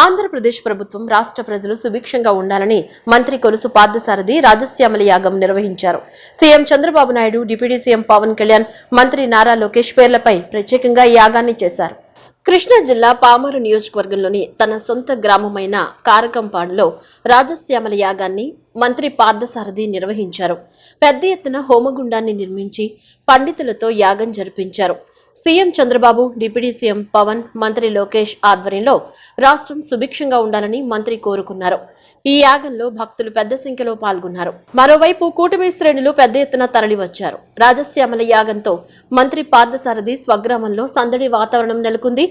ఆంధ్రప్రదేశ్ ప్రభుత్వం రాష్ట్ర ప్రజలు సుభిక్షంగా ఉండాలని మంత్రి కొలుసు పార్థసారథి రాజశ్యామల యాగం నిర్వహించారు. CM Chandrababu Naidu, deputy CM Pawan Kalyan, మంత్రి నారా లోకేష్ పేర్లపై ప్రత్యేకంగా ఈ యాగాన్ని చేశారు. కృష్ణా జిల్లా పామూరు నియోజకవర్గంలోని తన సొంత గ్రామమైన కారకంపాడులో రాజశ్యామల యాగాన్ని మంత్రి పార్థసారథి నిర్వహించారు. పెద్ద ఎత్తున హోమగుండాన్ని నిర్మించి పండితులతో యాగం జరిపించారు. CM Chandrababu, deputy CM Pawan, మంత్రి లోకేష్ ఆధ్వర్యంలో రాష్ట్రం సుభిక్షంగా ఉండాలని మంత్రి కోరుకున్నారు. ఈ యాగంలో భక్తులు పెద్ద సంఖ్యలో పాల్గొన్నారు. మరోవైపు కూటమి శ్రేణులు పెద్ద ఎత్తున తరలివచ్చారు. రాజశ్యామల యాగంతో మంత్రి పార్థసారథి స్వగ్రామంలో సందడి వాతావరణం నెలకొంది.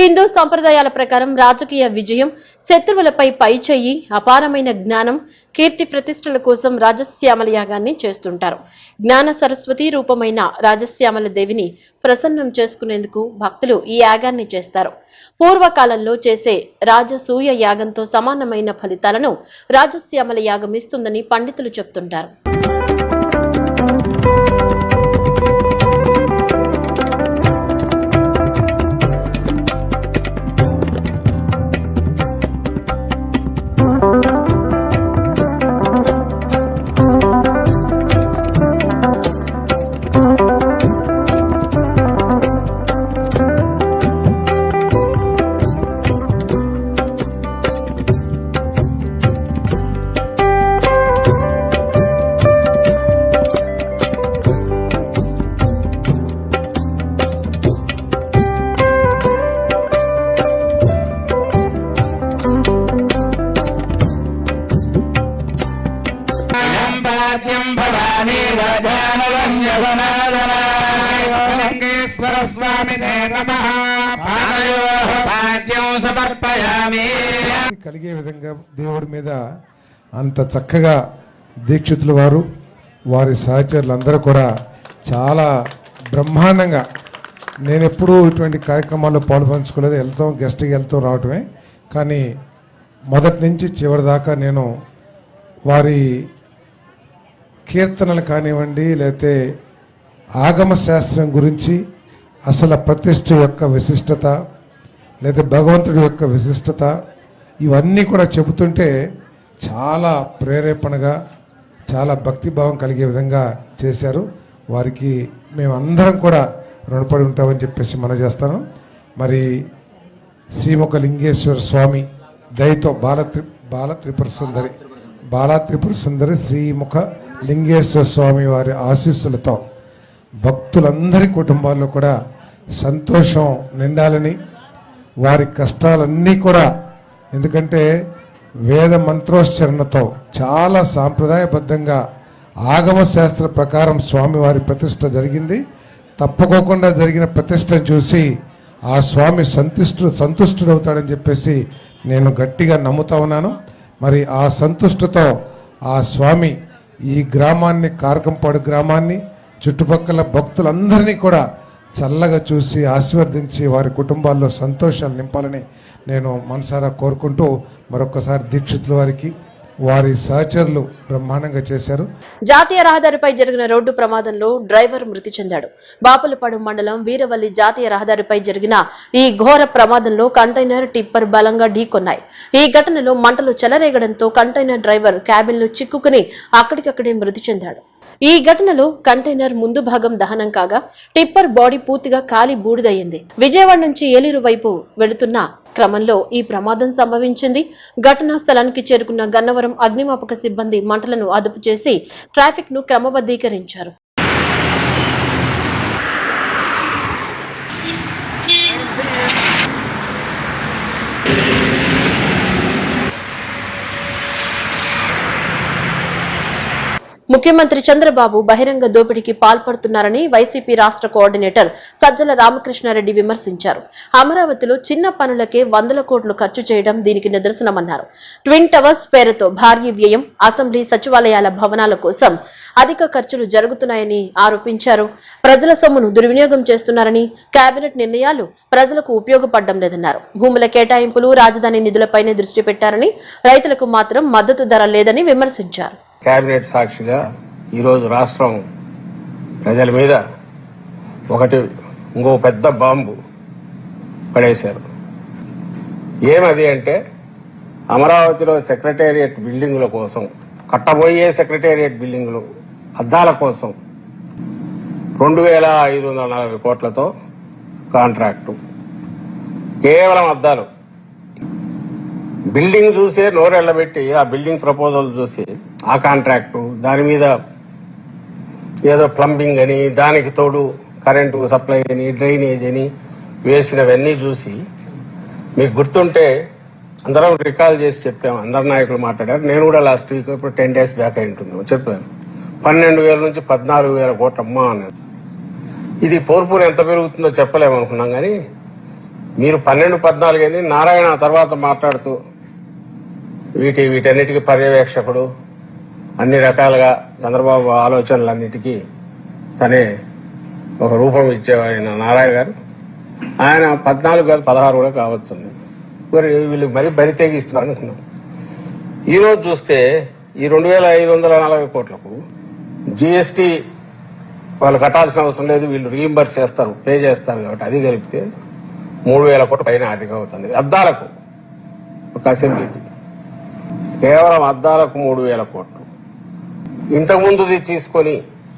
హిందూ సంప్రదాయాల ప్రకారం రాజకీయ విజయం, శత్రువులపై పైచేయి, అపారమైన జ్ఞానం, కీర్తి ప్రతిష్టల కోసం రాజశ్యామల యాగాన్ని చేస్తుంటారు. జ్ఞాన సరస్వతి రూపమైన రాజశ్యామల దేవిని ప్రసన్నం చేసుకునేందుకు భక్తులు ఈ యాగాన్ని చేస్తారు. పూర్వకాలంలో చేసే రాజసూయ యాగంతో సమానమైన ఫలితాలను రాజశ్యామల యాగం ఇస్తుందని పండితులు చెప్తుంటారు. కలిగే విధంగా దేవుడి మీద అంత చక్కగా దీక్షితుల వారు, వారి సహచరులందరూ కూడా చాలా బ్రహ్మాండంగా, నేను ఎప్పుడూ ఇటువంటి కార్యక్రమాల్లో పాల్పంచుకోలేదు. వెళ్తాం, గెస్ట్కి వెళ్తాం, రావటమే. కానీ మొదటి నుంచి చివరి దాకా నేను వారి కీర్తనలు కానివ్వండి, లేకపోతే ఆగమ శాస్త్రం గురించి, అసలు ప్రతిష్ఠ యొక్క విశిష్టత, లేదా భగవంతుడి యొక్క విశిష్టత, ఇవన్నీ కూడా చెబుతుంటే చాలా ప్రేరేపణగా, చాలా భక్తిభావం కలిగే విధంగా చేశారు. వారికి మేమందరం కూడా రుణపడి ఉంటామని చెప్పేసి మనం చేస్తాను. మరి శ్రీముఖ లింగేశ్వర స్వామి దయతో బాల త్రిపుర సుందరి శ్రీముఖ లింగేశ్వర స్వామి వారి ఆశీస్సులతో భక్తులందరి కుటుంబాల్లో కూడా సంతోషం నిండాలని, వారి కష్టాలన్నీ కూడా, ఎందుకంటే వేద మంత్రోచ్చరణతో చాలా సాంప్రదాయబద్ధంగా ఆగమ శాస్త్ర ప్రకారం స్వామివారి ప్రతిష్ట జరిగింది. తప్పుకోకుండా జరిగిన ప్రతిష్టను చూసి ఆ స్వామి సంతుష్టుడవుతాడని చెప్పేసి నేను గట్టిగా నమ్ముతా ఉన్నాను. మరి ఆ సంతుష్టతో ఆ స్వామి ఈ గ్రామాన్ని, కారకంపాడు గ్రామాన్ని, చుట్టుపక్కల భక్తులందరినీ కూడా చల్లగా చూసి ఆశీర్వదించి వారి కుటుంబాల్లో సంతోషాలు నింపాలని నేను మనసారా కోరుకుంటూ మరొకసారి దీక్షితుల వారికి, వారి సహచరులు బ్రహ్మాండంగా చేశారు. జాతీయ రహదారిపై జరిగిన రోడ్డు ప్రమాదంలో డ్రైవర్ మృతి చెందాడు. బాపులపాడు మండలం వీరవల్లి జాతీయ రహదారిపై జరిగిన ఈ ఘోర ప్రమాదంలో కంటైనర్, టిప్పర్ బలంగా ఢీకొన్నాయి. ఈ ఘటనలో మంటలు చెలరేగడంతో కంటైనర్ డ్రైవర్ క్యాబిన్లో చిక్కుకుని అక్కడికక్కడే మృతి చెందాడు. ఈ ఘటనలో కంటైనర్ ముందు భాగం దహనం కాగా టిప్పర్ బాడీ పూర్తిగా కాలి బూడిదయ్యింది. విజయవాడ నుంచి ఏలూరు వైపు వెళుతున్న క్రమంలో ఈ ప్రమాదం సంభవించింది. ఘటనా స్థలానికి చేరుకున్న గన్నవరం అగ్నిమాపక సిబ్బంది మంటలను అదుపు చేసి ట్రాఫిక్ ను క్రమబద్ధీకరించారు. ముఖ్యమంత్రి చంద్రబాబు బహిరంగ దోపిడీకి పాల్పడుతున్నారని వైసీపీ రాష్ట్ర కోఆర్డినేటర్ సజ్జల రామకృష్ణారెడ్డి విమర్శించారు. అమరావతిలో చిన్న పనులకే 100 కోట్లు ఖర్చు చేయడం దీనికి నిదర్శనమన్నారు. ట్విన్ టవర్స్ పేరుతో భారీ వ్యయం, అసెంబ్లీ, సచివాలయాల భవనాల కోసం అధిక ఖర్చులు జరుగుతున్నాయని ఆరోపించారు. ప్రజల సొమ్మును దుర్వినియోగం చేస్తున్నారని, కేబినెట్ నిర్ణయాలు ప్రజలకు ఉపయోగపడడం లేదన్నారు. భూముల కేటాయింపులు, రాజధాని నిధులపైనే దృష్టి పెట్టారని, రైతులకు మాత్రం మద్దతు ధర లేదని విమర్శించారు. కేబినెట్ సాక్షిగా ఈరోజు రాష్ట్రం ప్రజల మీద ఇంకో పెద్ద బాంబు పడేశారు. ఏమది అంటే అమరావతిలో సెక్రటేరియట్ బిల్డింగుల కోసం, కట్టబోయే సెక్రటేరియట్ బిల్డింగులు అద్దాల కోసం 2,540 కోట్లతో కాంట్రాక్టు. కేవలం అద్దాలు. బిల్డింగ్ చూసే నోరెళ్లబెట్టి ఆ బిల్డింగ్ ప్రపోజల్ చూసి ఆ కాంట్రాక్టు, దాని మీద ఏదో ప్లంబింగ్ అని, దానికి తోడు కరెంటు సప్లై అని, డ్రైనేజ్ అని వేసినవన్నీ చూసి, మీకు గుర్తుంటే అందరం రికాల్ చేసి చెప్పాము, అందరు నాయకులు మాట్లాడారు. నేను కూడా లాస్ట్ వీక్ ఇప్పుడు 10 days బ్యాక్ అయి ఉంటుంది చెప్పాను. 12,000 నుంచి 14,000 కోట్ల అమ్మా అన్నారు. ఇది పోర్పూర్ ఎంత పెరుగుతుందో చెప్పలేమనుకున్నాం, కానీ మీరు 12-14 అయింది. నారాయణ తర్వాత మాట్లాడుతూ వీటన్నిటికీ పర్యవేక్షకుడు, అన్ని రకాలుగా చంద్రబాబు ఆలోచనలన్నిటికీ తనే ఒక రూపం ఇచ్చేవాడిన నారాయణ గారు, ఆయన 14 కాదు 16 కూడా కావచ్చు. మరి వీళ్ళు మరీ బరి తెగిస్తున్నారు అనుకున్నాం. ఈరోజు చూస్తే ఈ 2,540 కోట్లకు జీఎస్టీ వాళ్ళు కట్టాల్సిన అవసరం లేదు, వీళ్ళు రీయింబర్స్ చేస్తారు, పే చేస్తారు కాబట్టి అది కలిపితే 3,000 కోట్ల పైన ఆర్థిక అవుతుంది. అద్దాలకు ఒక అసెంబ్లీకి కేవలం అద్దాలకు 3,000 కోట్లు. ఇంతకుముందుది తీసుకొని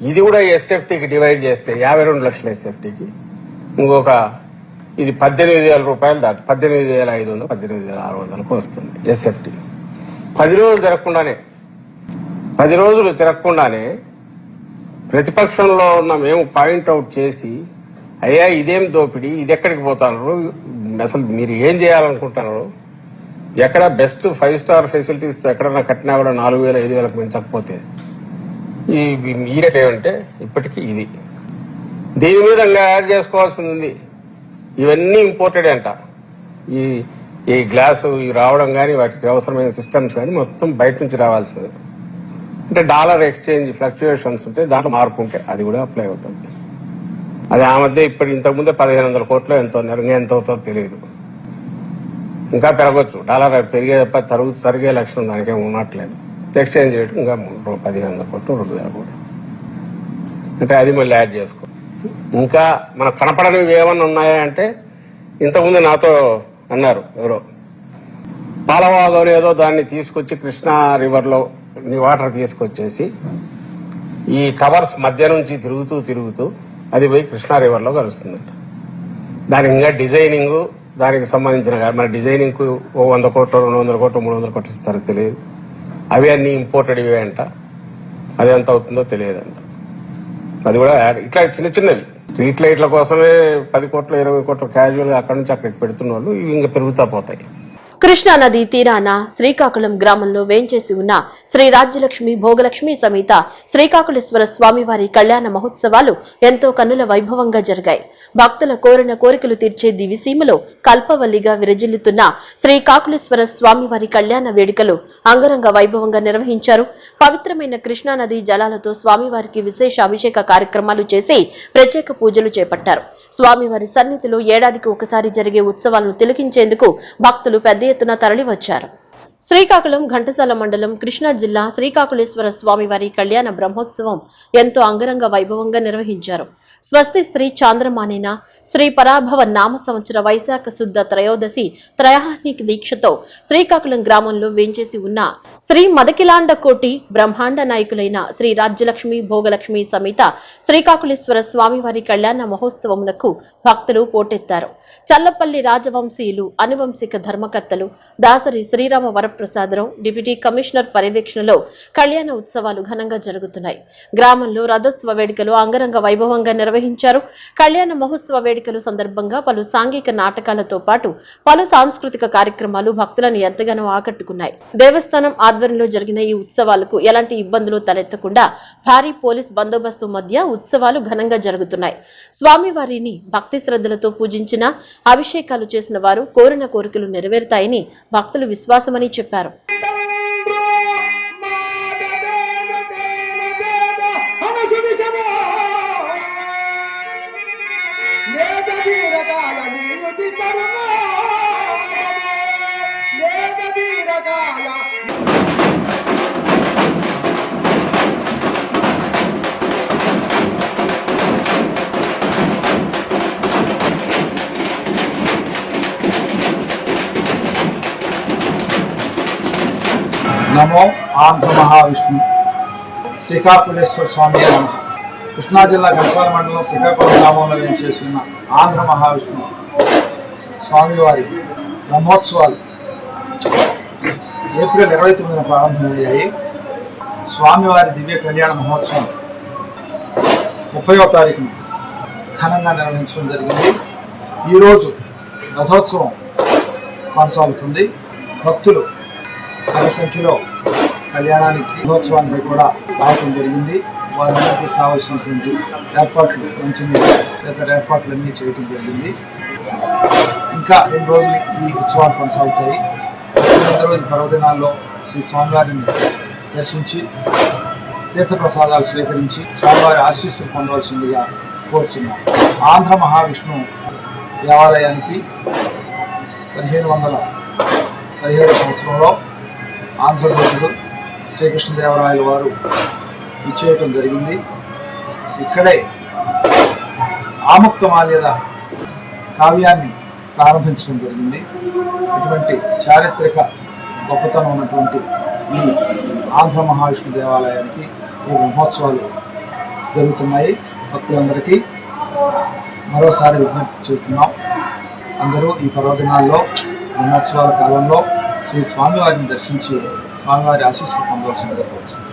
ఇది కూడా ఎస్ఎఫ్టీకి డివైడ్ చేస్తే 52 లక్షల ఎస్ఎఫ్టీకి ఇంకొక ఇది 18,000 రూపాయలు దాటి 18,500 18,600కు వస్తుంది ఎస్ఎఫ్టీ. 10 రోజులు తిరగకుండానే ప్రతిపక్షంలో ఉన్న మేము పాయింట్అవుట్ చేసి, అయ్యా ఇదేం దోపిడీ, ఇది ఎక్కడికి పోతారు, అసలు మీరు ఏం చేయాలనుకుంటున్నారు, ఎక్కడ బెస్ట్ 5 స్టార్ ఫెసిలిటీస్ ఎక్కడన్నా కట్టినా కూడా 4,000-5,000కు మించకపోతే ఈ మీరేట్ ఏమంటే ఇప్పటికీ ఇది దీని మీద యాడ్ చేసుకోవాల్సింది ఉంది. ఇవన్నీ ఇంపోర్టెడ్ అంట. ఈ గ్లాసు రావడం కానీ, వాటికి అవసరమైన సిస్టమ్స్ కానీ మొత్తం బయట నుంచి రావాల్సింది. అంటే డాలర్ ఎక్స్చేంజ్ ఫ్లక్చుయేషన్స్ ఉంటే దాంట్లో మార్పు ఉంటే అది కూడా అప్లై అవుతుంది. అది ఆ మధ్య ఇప్పుడు ఇంతకుముందే 1,500 కోట్లు ఎంతో ఎంత అవుతుందో తెలియదు, ఇంకా పెరగచ్చు. డాలర్ పెరిగే తప్ప తరిగే లక్షణం దానికేం ఉన్నట్లేదు. ఎక్స్చేంజ్ రేట్ ఇంకా 1,500 కోట్లు 2,000 కోట్లు అంటే అది మళ్ళీ యాడ్ చేసుకో. ఇంకా మనకు కనపడనివి ఏమన్నా ఉన్నాయా అంటే, ఇంతకుముందు నాతో అన్నారు ఎవరో, పాలవాగం ఏదో దాన్ని తీసుకొచ్చి కృష్ణా రివర్లో వాటర్ తీసుకొచ్చేసి ఈ టవర్స్ మధ్య నుంచి తిరుగుతూ అది పోయి కృష్ణా రివర్లో కలుస్తుందంట. దానికి ఇంకా డిజైనింగ్, దానికి సంబంధించిన మన డిజైనింగ్ 100 కోట్లు 200 కోట్లు 300 కోట్లు ఇస్తారో తెలియదు. అవి అన్ని ఇంపోర్టెడ్ ఇవే అంట. అది ఎంత అవుతుందో తెలియదంట. అది కూడా ఇట్లా చిన్నవి స్ట్రీట్ లైట్ల కోసమే 10 కోట్లు 20 కోట్లు క్యాజువల్ గా అక్కడి నుంచి అక్కడికి పెడుతున్న వాళ్ళు ఇవి ఇంకా పెరుగుతా పోతాయి. కృష్ణా నది తీరాన శ్రీకాకుళం గ్రామంలో వేంచేసి ఉన్న శ్రీ రాజ్యలక్ష్మి భోగలక్ష్మి సమేత శ్రీకాకుళేశ్వర స్వామివారి కళ్యాణ మహోత్సవాలు ఎంతో కన్నుల వైభవంగా జరిగాయి. భక్తుల కోరిన కోరికలు తీర్చే దివిసీమలో కల్పవల్లిగా విరజిల్లుతున్న శ్రీకాకుళేశ్వర స్వామివారి కళ్యాణ వేడుకలు అంగరంగ వైభవంగా నిర్వహించారు. పవిత్రమైన కృష్ణా నది జలాలతో స్వామివారికి విశేష అభిషేక కార్యక్రమాలు చేసి ప్రత్యేక పూజలు చేపట్టారు. స్వామివారి సన్నిధిలో ఏడాదికి ఒకసారి జరిగే ఉత్సవాలను తిలకించేందుకు భక్తులు పెద్ద ఎత్తున తరలివచ్చారు. శ్రీకాకుళం ఘంటసాల మండలం కృష్ణా జిల్లా శ్రీకాకుళేశ్వర స్వామివారి కళ్యాణ బ్రహ్మోత్సవం ఎంతో అంగరంగ వైభవంగా నిర్వహించారు. స్వస్తి శ్రీ చాంద్రమానేన శ్రీ పరాభవ నామ సంవత్సర వైశాఖ శుద్ధ త్రయోదశి త్రయాహ్నిక దీక్షతో శ్రీకాకుళం గ్రామంలో వేంచేసి ఉన్న శ్రీ మదకిలాండ కోటి బ్రహ్మాండ నాయకులైన శ్రీ రాజ్యలక్ష్మి భోగలక్ష్మి సమేత శ్రీకాకుళేశ్వర స్వామివారి కళ్యాణ మహోత్సవమునకు భక్తులు పోటెత్తారు. చల్లపల్లి రాజవంశీయులు అనువంశిక ధర్మకర్తలు దాసరి శ్రీరామ వరప్రసాదరావు డిప్యూటీ కమిషనర్ పర్యవేక్షణలో కళ్యాణ ఉత్సవాలు ఘనంగా జరుగుతున్నాయి. గ్రామంలో రథోత్సవ వేడుకలు అంగరంగ వైభవంగా నిర్వహించారు. కళ్యాణ మహోత్సవ వేడుకలు సందర్భంగా పలు సాంఘిక నాటకాలతో పాటు పలు సాంస్కృతిక కార్యక్రమాలు భక్తులను ఎంతగానో ఆకట్టుకున్నాయి. దేవస్థానం ఆధ్వర్యంలో జరిగిన ఈ ఉత్సవాలకు ఎలాంటి ఇబ్బందులు తలెత్తకుండా భారీ పోలీస్ బందోబస్తు మధ్య ఉత్సవాలు ఘనంగా జరుగుతున్నాయి. స్వామివారిని భక్తి శ్రద్ధలతో పూజించిన అభిషేకాలు చేసిన వారు కోరిన కోరికలు నెరవేరుతాయని భక్తులు విశ్వాసమని చెప్పారు. నమో ఆంధ్ర మహావిష్ణు శ్రీకాకుళేశ్వర స్వామి నమః. కృష్ణా జిల్లా ఘంటసాల మండలం శ్రీకాకుళం గ్రామంలో వేంచేస్తున్న ఆంధ్ర మహావిష్ణు స్వామివారి బ్రహ్మోత్సవాలు ఏప్రిల్ 29న ప్రారంభమయ్యాయి. స్వామివారి దివ్య కళ్యాణ మహోత్సవం 30వ తారీఖున ఘనంగా నిర్వహించడం జరిగింది. ఈరోజు రథోత్సవం కొనసాగుతుంది. భక్తులు అధిక సంఖ్యలో కళ్యాణానికి రథోత్సవానికి కూడా రావడం జరిగింది. వారందరికీ కావాల్సినటువంటి ఏర్పాట్లు, మంచినీళ్ళు తదితర ఏర్పాట్లన్నీ చేయడం జరిగింది. ఇంకా 2 రోజులు ఈ ఉత్సవాలు కొనసాగుతాయి. అందరూ ఈ పర్వదినాల్లో శ్రీ స్వామివారిని దర్శించి తీర్థప్రసాదాలు స్వీకరించి స్వామివారి ఆశీస్సులు పొందవలసిందిగా కోరుచున్నాం. ఆంధ్ర మహావిష్ణు దేవాలయానికి 1517 సంవత్సరంలో ఆంధ్రప్రదేశ్లో శ్రీకృష్ణదేవరాయల వారు ఇచ్చేయటం జరిగింది. ఇక్కడే ఆముక్తమాల్యద కావ్యాన్ని ప్రారంభించడం జరిగింది. ఇటువంటి చారిత్రక గొప్పతనం ఉన్నటువంటి ఈ ఆంధ్ర మహావిష్ణు దేవాలయానికి ఈ బ్రహ్మోత్సవాలు జరుగుతున్నాయి. భక్తులందరికీ మరోసారి విజ్ఞప్తి చేస్తున్నాం. అందరూ ఈ పర్వదినాల్లో బ్రహ్మోత్సవాల కాలంలో శ్రీ స్వామివారిని దర్శించి స్వామివారి ఆశీస్సులు పొందవలసిందిగా కోరుతున్నాం.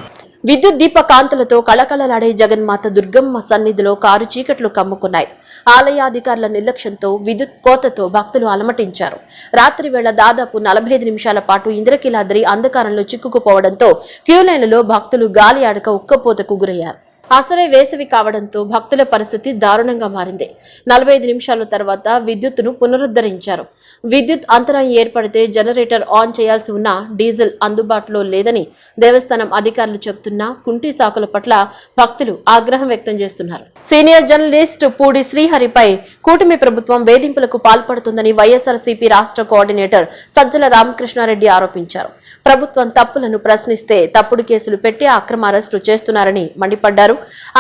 విద్యుత్ దీప కాంతులతో కళకళలాడే జగన్మాత దుర్గమ్మ సన్నిధిలో కారు చీకట్లు కమ్ముకున్నాయి. ఆలయాధికారుల నిర్లక్ష్యంతో విద్యుత్ కోతతో భక్తులు అలమటించారు. రాత్రి వేళ దాదాపు 45 నిమిషాల పాటు ఇంద్రకీలాద్రి అంధకారంలో చిక్కుకుపోవడంతో క్యూలైన్లలో భక్తులు గాలి ఆడక ఉక్కపోతకు గురయ్యారు. అసలే వేసవి కావడంతో భక్తుల పరిస్థితి దారుణంగా మారింది. 45 నిమిషాల తర్వాత విద్యుత్తును పునరుద్ధరించారు. విద్యుత్ అంతరాయం ఏర్పడితే జనరేటర్ ఆన్ చేయాల్సి ఉన్నా డీజిల్ అందుబాటులో లేదని దేవస్థానం అధికారులు చెబుతున్నా కుంటి సాకుల పట్ల భక్తులు ఆగ్రహం వ్యక్తం చేస్తున్నారు. సీనియర్ జర్నలిస్ట్ పూడి శ్రీహరిపై కూటమి ప్రభుత్వం వేధింపులకు పాల్పడుతుందని వైఎస్ఆర్సీపీ రాష్ట్ర కోఆర్డినేటర్ సజ్జల రామకృష్ణారెడ్డి ఆరోపించారు. ప్రభుత్వం తప్పులను ప్రశ్నిస్తే తప్పుడు కేసులు పెట్టి అక్రమ అరెస్టులు చేస్తున్నారని మండిపడ్డారు.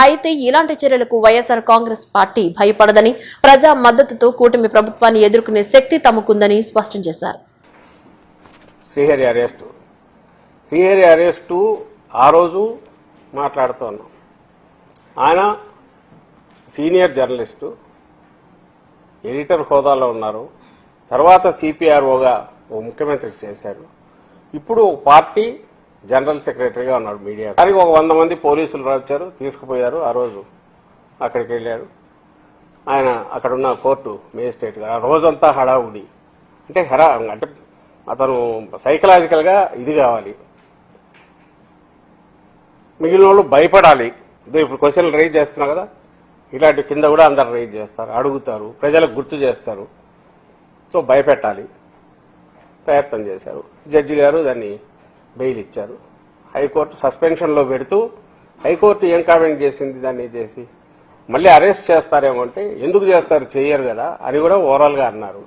అయితే ఇలాంటి చర్యలకు వైఎస్ఆర్ కాంగ్రెస్ పార్టీ భయపడదని, ప్రజా మద్దతుతో కూటమి ప్రభుత్వాన్ని ఎదుర్కొనే శక్తి తమకుందని స్పష్టం చేశారు. శ్రీహరి అరెస్టు ఆ రోజు మాట్లాడుతూ ఉన్నాం. ఆయన సీనియర్ జర్నలిస్టు, ఎడిటర్ హోదాలో ఉన్నారు. తర్వాత సిపిఆర్ఓగా ఓ ముఖ్యమంత్రికి చేశారు. ఇప్పుడు పార్టీ జనరల్ సెక్రటరీగా ఉన్నాడు. మీడియా దానికి ఒక 100 మంది పోలీసులు వచ్చారు, తీసుకుపోయారు. ఆ రోజు అక్కడికి వెళ్ళారు. ఆయన అక్కడున్న కోర్టు మేజిస్ట్రేట్ గారు ఆ రోజంతా హడావుడి. అంటే అంటే అతను సైకలాజికల్గా ఇది కావాలి, మిగిలిన వాళ్ళు భయపడాలి. ఇప్పుడు క్వశ్చన్లు రైజ్ చేస్తున్నాం కదా, ఇలాంటి కింద కూడా అందరు రైజ్ చేస్తారు, అడుగుతారు, ప్రజలకు గుర్తు చేస్తారు. సో భయపెట్టాలి ప్రయత్నం చేశారు. జడ్జి గారు దాన్ని బెయిల్ ఇచ్చారు. హైకోర్టు సస్పెన్షన్లో పెడుతూ హైకోర్టు ఏం కామెంట్ చేసింది, దాన్ని చేసి మళ్ళీ అరెస్ట్ చేస్తారేమో అంటే ఎందుకు చేస్తారు, చేయరు కదా అని కూడా ఓవరాల్గా అన్నారు.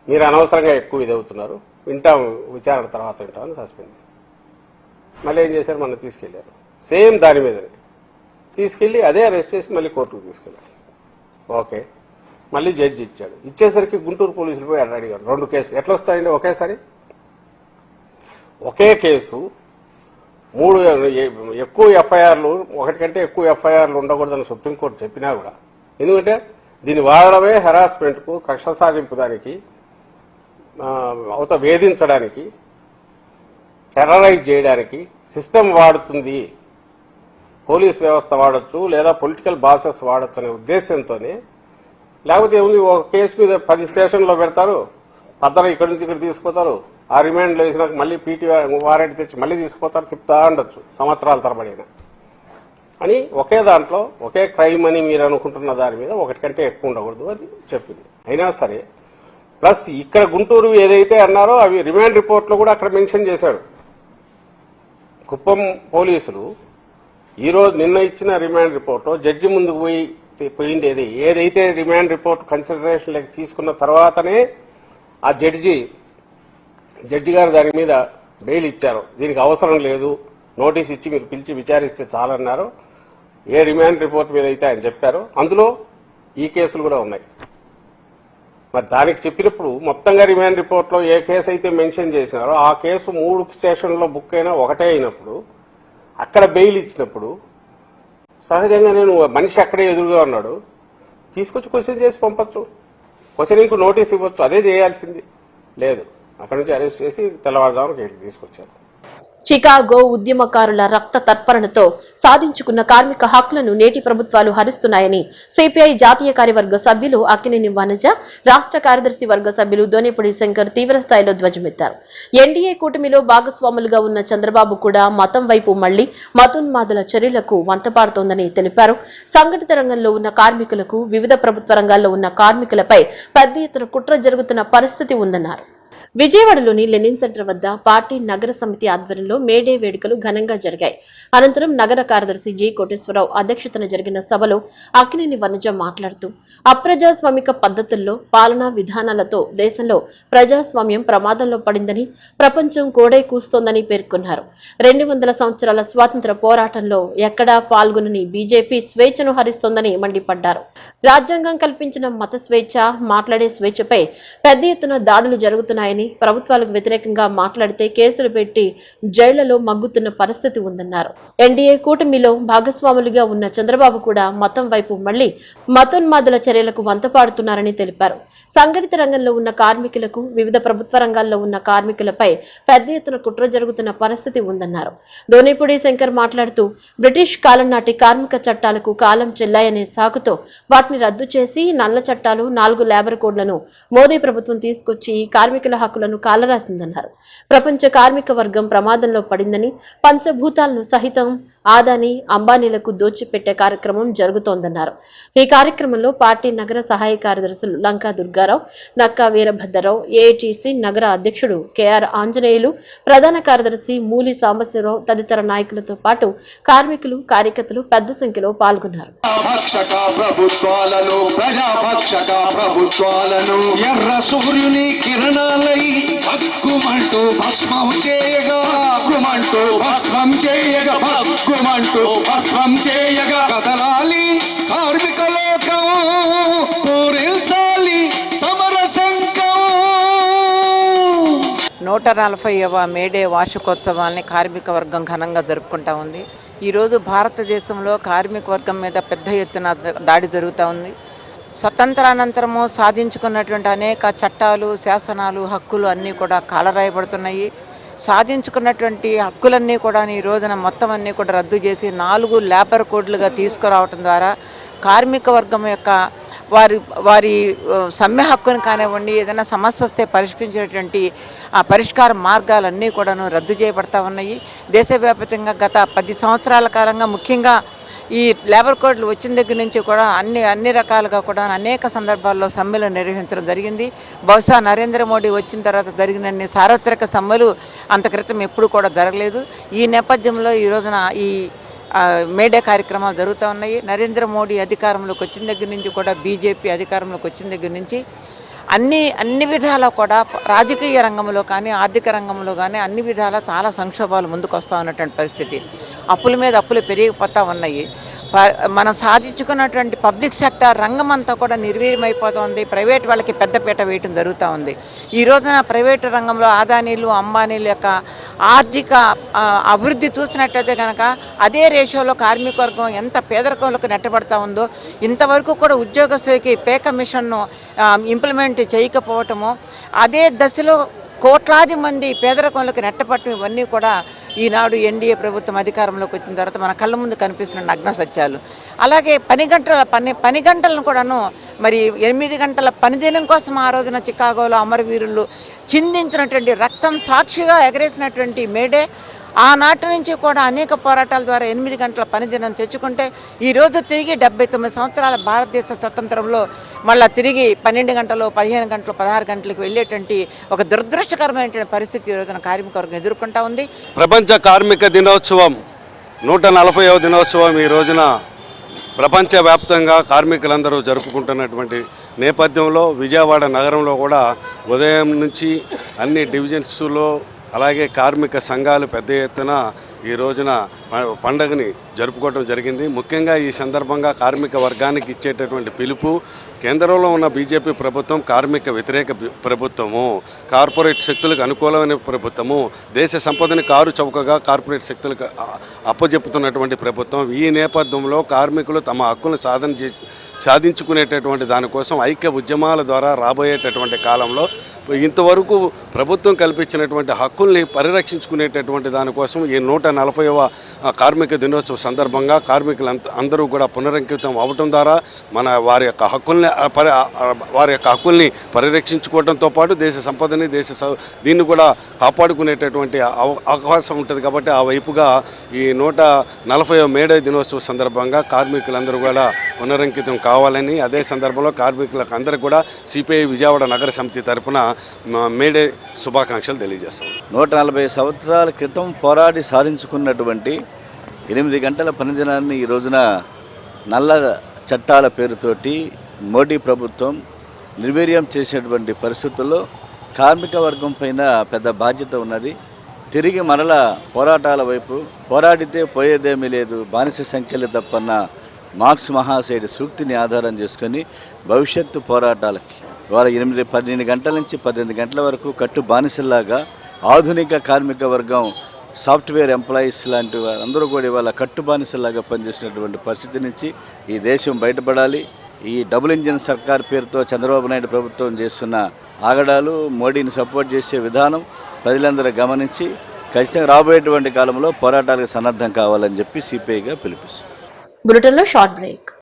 మీరు అనవసరంగా ఎక్కువ ఇదవుతున్నారు, వింటాం, విచారణ తర్వాత వింటామని సస్పెండ్. మళ్ళీ ఏం చేశారు, మన తీసుకెళ్లారు సేమ్ దాని మీదనే తీసుకెళ్లి అదే అరెస్ట్ చేసి మళ్ళీ కోర్టుకు తీసుకెళ్లారు. ఓకే, మళ్ళీ జడ్జి ఇచ్చాడు. ఇచ్చేసరికి గుంటూరు పోలీసులు పోయి అడిగారు 2 కేసులు ఎట్లా వస్తాయండి ఒకేసారి. ఒకే కేసు 3 ఎక్కువ ఎఫ్ఐఆర్లు, 1 కంటే ఎక్కువ ఎఫ్ఐఆర్లు ఉండకూడదని సుప్రీంకోర్టు చెప్పినా కూడా, ఎందుకంటే దీన్ని వాడడమే హెరాస్మెంట్కు, కక్ష సాధింపు దానికి, అవత వేధించడానికి, టెర్రరైజ్ చేయడానికి సిస్టమ్ వాడుతుంది, పోలీస్ వ్యవస్థ వాడచ్చు లేదా పొలిటికల్ బాసెస్ వాడచ్చు అనే ఉద్దేశంతోనే. లేకపోతే ఏముంది, ఒక కేసు మీద 10 స్టేషన్లో పెడతారు, 14 ఇక్కడి నుంచి ఇక్కడ తీసుకుపోతారు, ఆ రిమాండ్లో వేసినాక మళ్ళీ పీటీ వారెంట్ తెచ్చి మళ్ళీ తీసుకుపోతారు, చెప్తా ఉండొచ్చు సంవత్సరాల తరబడిన అని. ఒకే దాంట్లో ఒకే క్రైమ్ అని మీరు అనుకుంటున్న దాని మీద 1 కంటే ఎక్కువ ఉండకూడదు అని చెప్పింది. అయినా సరే ప్లస్ ఇక్కడ గుంటూరు ఏదైతే అన్నారో అవి రిమాండ్ రిపోర్ట్లో కూడా అక్కడ మెన్షన్ చేశాడు. కుప్పం పోలీసులు ఈరోజు నిన్న ఇచ్చిన రిమాండ్ రిపోర్ట్లో జడ్జి ముందుకు పోయింది ఏదైతే రిమాండ్ రిపోర్ట్ కన్సిడరేషన్లోకి తీసుకున్న తర్వాతనే ఆ జడ్జి గారు దాని మీద బెయిల్ ఇచ్చారు. దీనికి అవసరం లేదు, నోటీస్ ఇచ్చి మీరు పిలిచి విచారిస్తే చాలన్నారు. ఏ రిమాండ్ రిపోర్ట్ మీద అయితే ఆయన చెప్పారో అందులో ఈ కేసులు కూడా ఉన్నాయి. మరి దానికి చెప్పినప్పుడు మొత్తంగా రిమాండ్ రిపోర్ట్లో ఏ కేసు అయితే మెన్షన్ చేసినారో ఆ కేసు 3 స్టేషన్లో బుక్ అయినా ఒకటే అయినప్పుడు అక్కడ బెయిల్ ఇచ్చినప్పుడు సహజంగా నేను మనిషి అక్కడే ఎదురుగా ఉన్నాడు, తీసుకొచ్చి క్వశ్చన్ చేసి పంపచ్చు, క్వశ్చనింగ్కు నోటీస్ ఇవ్వచ్చు, అదే చేయాల్సింది. లేదు, అక్కడి నుంచి అరెస్ట్ చేసి తెల్లవారుజామున తీసుకొచ్చారు. చికాగో ఉద్యమకారుల రక్త తర్పణతో సాధించుకున్న కార్మిక హక్కులను నేటి ప్రభుత్వాలు హరిస్తున్నాయని సిపిఐ జాతీయ కార్యవర్గ సభ్యులు అక్కినేని వనజ, రాష్ట్ర కార్యదర్శి వర్గ సభ్యులు దోనేపూడి శంకర్ తీవ్రస్థాయిలో ధ్వజమెత్తారు. ఎన్డీఏ కూటమిలో భాగస్వాములుగా ఉన్న చంద్రబాబు కూడా మతం వైపు మళ్లీ మతోన్మాదుల చర్యలకు వంతపాడుతోందని తెలిపారు. సంఘటిత రంగంలో ఉన్న కార్మికులకు, వివిధ ప్రభుత్వ రంగాల్లో ఉన్న కార్మికులపై పెద్ద ఎత్తున కుట్ర జరుగుతున్న పరిస్థితి ఉందన్నారు. విజయవాడలోని లెనిన్ సెంటర్ వద్ద పార్టీ నగర సమితి ఆధ్వర్యంలో మేడే వేడుకలు ఘనంగా జరిగాయి. అనంతరం నగర కార్యదర్శి జి కోటేశ్వరరావు అధ్యక్షతన జరిగిన సభలో అక్కినేని వనజ మాట్లాడుతూ అప్రజాస్వామిక పద్ధతుల్లో పాలనా విధానాలతో దేశంలో ప్రజాస్వామ్యం ప్రమాదంలో పడిందని, ప్రపంచం కోడై కూస్తోందని పేర్కొన్నారు. 200 సంవత్సరాల స్వాతంత్ర పోరాటంలో ఎక్కడా పాల్గొనని బీజేపీ స్వేచ్ఛను హరిస్తోందని మండిపడ్డారు. రాజ్యాంగం కల్పించిన మత స్వేచ్ఛ, మాట్లాడే స్వేచ్ఛపై పెద్ద ఎత్తున దాడులు జరుగుతున్నాయని, ప్రభుత్వాలకు వ్యతిరేకంగా మాట్లాడితే కేసులు పెట్టి జైళ్లలో మగ్గుతున్న పరిస్థితి ఉందన్నారు. ఎన్డీఏ కూటమిలో భాగస్వాములుగా ఉన్న చంద్రబాబు కూడా మతం వైపు మళ్లీ మతోన్మాదుల చర్యలకు వంతపాడుతున్నారని తెలిపారు. సంఘటిత రంగంలో ఉన్న కార్మికులకు, వివిధ ప్రభుత్వ రంగాల్లో ఉన్న కార్మికులపై పెద్ద ఎత్తున కుట్ర జరుగుతున్న పరిస్థితి ఉందన్నారు. దోనేపూడి శంకర్ మాట్లాడుతూ బ్రిటిష్ కాలం నాటి కార్మిక చట్టాలకు కాలం చెల్లాయనే సాకుతో వాటిని రద్దు చేసి నల్ల చట్టాలు, 4 లేబర్ కోడ్లను మోదీ ప్రభుత్వం తీసుకొచ్చి కార్మికుల హక్కులను కాలరాసిందన్నారు. ప్రపంచ కార్మిక వర్గం ప్రమాదంలో పడిందని, పంచభూతాలను సహితం ఆదాని, అంబానీలకు దోచిపెట్టే కార్యక్రమం జరుగుతోందన్నారు. ఈ కార్యక్రమంలో పార్టీ నగర సహాయ కార్యదర్శులు లంకా దుర్గారావు, నక్కా వీరభద్రరావు, ఏఐటీసీ నగర అధ్యక్షుడు కెఆర్ ఆంజనేయులు, ప్రధాన కార్యదర్శి మూలి సాంబశివరావు తదితర నాయకులతో పాటు కార్మికులు, కార్యకర్తలు పెద్ద సంఖ్యలో పాల్గొన్నారు. ఎర్ర సూర్యుని కిరణాలై హక్కుమంటూ భస్మం చేయగా, హక్కుమంటూ భస్మం చేయగా, హక్కుమంటూ భస్మం చేయగా కదలాలి కార్మిక లోకం, పూరించాలి సమర శంఖం. 140వ మేడే వార్షికోత్సవాన్ని కార్మిక వర్గం ఘనంగా జరుపుకుంటా ఉంది. ఈరోజు భారతదేశంలో కార్మిక వర్గం మీద పెద్ద ఎత్తున దాడి జరుగుతూ ఉంది. స్వతంత్రానంతరము సాధించుకున్నటువంటి అనేక చట్టాలు, శాసనాలు, హక్కులు అన్నీ కూడా కాలరాయబడుతున్నాయి. సాధించుకున్నటువంటి హక్కులన్నీ కూడా ఈ రోజున మొత్తం అన్నీ కూడా రద్దు చేసి 4 లేబర్ కోడ్లుగా తీసుకురావటం ద్వారా కార్మిక వర్గం యొక్క వారి సమ్మె హక్కును కానివ్వండి, ఏదైనా సమస్య వస్తే పరిష్కరించేటువంటి ఆ పరిష్కార మార్గాలన్నీ కూడాను రద్దు చేయబడతా ఉన్నాయి. దేశవ్యాప్తంగా గత 10 సంవత్సరాల కాలంగా ముఖ్యంగా ఈ లేబర్ కోడ్లు వచ్చిన దగ్గర నుంచి కూడా అన్ని రకాలుగా కూడా అనేక సందర్భాల్లో సమ్మెలు నిర్వహించడం జరిగింది. బహుశా నరేంద్ర మోడీ వచ్చిన తర్వాత జరిగినన్ని సార్వత్రిక సమ్మెలు అంత క్రితం ఎప్పుడు కూడా జరగలేదు. ఈ నేపథ్యంలో ఈ రోజున ఈ మేడే కార్యక్రమాలు జరుగుతూ ఉన్నాయి. నరేంద్ర మోడీ అధికారంలోకి వచ్చిన దగ్గర నుంచి కూడా, బీజేపీ అధికారంలోకి వచ్చిన దగ్గర నుంచి అన్ని విధాలా కూడా రాజకీయ రంగంలో కానీ, ఆర్థిక రంగంలో కానీ అన్ని విధాలా చాలా సంక్షోభాలు ముందుకు వస్తూ ఉన్నటువంటి పరిస్థితి. అప్పుల మీద అప్పులు పెరిగిపోతూ ఉన్నాయి. మనం సాధించుకున్నటువంటి పబ్లిక్ సెక్టర్ రంగం అంతా కూడా నిర్వీర్యమైపోతుంది. ప్రైవేట్ వాళ్ళకి పెద్దపీట వేయటం జరుగుతూ ఉంది. ఈ రోజున ప్రైవేటు రంగంలో ఆదానీలు, అంబానీల యొక్క ఆర్థిక అభివృద్ధి చూసినట్టయితే కనుక అదే రేషియోలో కార్మిక వర్గం ఎంత పేదరికంలోకి నెట్టబడతా ఉందో, ఇంతవరకు కూడా ఉద్యోగస్తులకి పే కమిషన్ను ఇంప్లిమెంట్ చేయకపోవటము, అదే దశలో కోట్లాది మంది పేదరికంలోకి నెట్టపట్టడం, ఇవన్నీ కూడా ఈనాడు ఎన్డీఏ ప్రభుత్వం అధికారంలోకి వచ్చిన తర్వాత మన కళ్ళ ముందు కనిపిస్తున్న నగ్న సత్యాలు. అలాగే పని గంటలను కూడాను మరి 8 గంటల పనిదినం కోసం ఆ రోజున చికాగోలో అమరవీరులు చిందించినటువంటి రక్తం సాక్షిగా ఎగరేసినటువంటి మేడే ఆనాటి నుంచి కూడా అనేక పోరాటాల ద్వారా 8 గంటల పనిదినం తెచ్చుకుంటే ఈరోజు తిరిగి 79 సంవత్సరాల భారతదేశ స్వతంత్రంలో మళ్ళీ తిరిగి 12 గంటలు, 15 గంటలు, 16 గంటలకు వెళ్ళేటువంటి ఒక దురదృష్టకరమైనటువంటి పరిస్థితి ఈ రోజున కార్మిక వర్గం ఎదుర్కొంటా ఉంది. ప్రపంచ కార్మిక దినోత్సవం 140వ దినోత్సవం ఈ రోజున ప్రపంచవ్యాప్తంగా కార్మికులందరూ జరుపుకుంటున్నటువంటి నేపథ్యంలో విజయవాడ నగరంలో కూడా ఉదయం నుంచి అన్ని డివిజన్స్లో అలాగే కార్మిక సంఘాలు పెద్ద ఎత్తున ఈ రోజున పండగని జరుపుకోవడం జరిగింది. ముఖ్యంగా ఈ సందర్భంగా కార్మిక వర్గానికి ఇచ్చేటటువంటి పిలుపు, కేంద్రంలో ఉన్న బీజేపీ ప్రభుత్వం కార్మిక వ్యతిరేక ప్రభుత్వము, కార్పొరేట్ శక్తులకు అనుకూలమైన ప్రభుత్వము, దేశ సంపదని కారు చౌకగా కార్పొరేట్ శక్తులకు అప్పజెప్పుతున్నటువంటి ప్రభుత్వం. ఈ నేపథ్యంలో కార్మికులు తమ హక్కులను సాధించుకునేటటువంటి దానికోసం ఐక్య ఉద్యమాల ద్వారా రాబోయేటటువంటి కాలంలో ఇంతవరకు ప్రభుత్వం కల్పించినటువంటి హక్కుల్ని పరిరక్షించుకునేటటువంటి దానికోసం ఈ 140వ కార్మిక దినోత్సవ సందర్భంగా కార్మికులు అందరూ కూడా పునరంకితం అవ్వటం ద్వారా వారి యొక్క హక్కుల్ని పరిరక్షించుకోవడంతో పాటు దేశ సంపదని దీన్ని కూడా కాపాడుకునేటటువంటి అవకాశం ఉంటుంది. కాబట్టి ఆ వైపుగా ఈ 140వ మేడే దినోత్సవ సందర్భంగా కార్మికులందరూ కూడా పునరంకితం కావాలని, అదే సందర్భంలో కార్మికులకు అందరికీ కూడా సిపిఐ విజయవాడ నగర సమితి తరఫున మేడే శుభాకాంక్షలు తెలియజేస్తాం. 140 సంవత్సరాల క్రితం పోరాడి సాధించుకున్నటువంటి 8 గంటల పనిదినాన్ని ఈ రోజున నల్ల చట్టాల పేరుతోటి మోడీ ప్రభుత్వం నిర్వీర్యం చేసేటువంటి పరిస్థితుల్లో కార్మిక వర్గం పైన పెద్ద బాధ్యత ఉన్నది. తిరిగి మరల పోరాటాల వైపు, పోరాడితే పోయేదేమీ లేదు, బానిస సంఖ్యలు తప్పన్న మార్క్స్ మహాశయుడి సూక్తిని ఆధారం చేసుకొని భవిష్యత్తు పోరాటాలకి వాళ్ళ 8-12 గంటల నుంచి 18 గంటల వరకు కట్టు బానిసల్లాగా ఆధునిక కార్మిక వర్గం, సాఫ్ట్వేర్ ఎంప్లాయీస్ లాంటి అందరూ కూడా ఇవాళ కట్టు బానిసల్లాగా పనిచేసినటువంటి పరిస్థితి నుంచి ఈ దేశం బయటపడాలి. ఈ డబుల్ ఇంజిన్ సర్కార్ పేరుతో చంద్రబాబు నాయుడు ప్రభుత్వం చేస్తున్న ఆగడాలు, మోడీని సపోర్ట్ చేసే విధానం ప్రజలందరూ గమనించి ఖచ్చితంగా రాబోయేటువంటి కాలంలో పోరాటాలకు సన్నద్ధం కావాలని చెప్పి సిపిఐగా పిలుపుస్తుంది. బులెటిన్లో షార్ట్ బ్రేక్.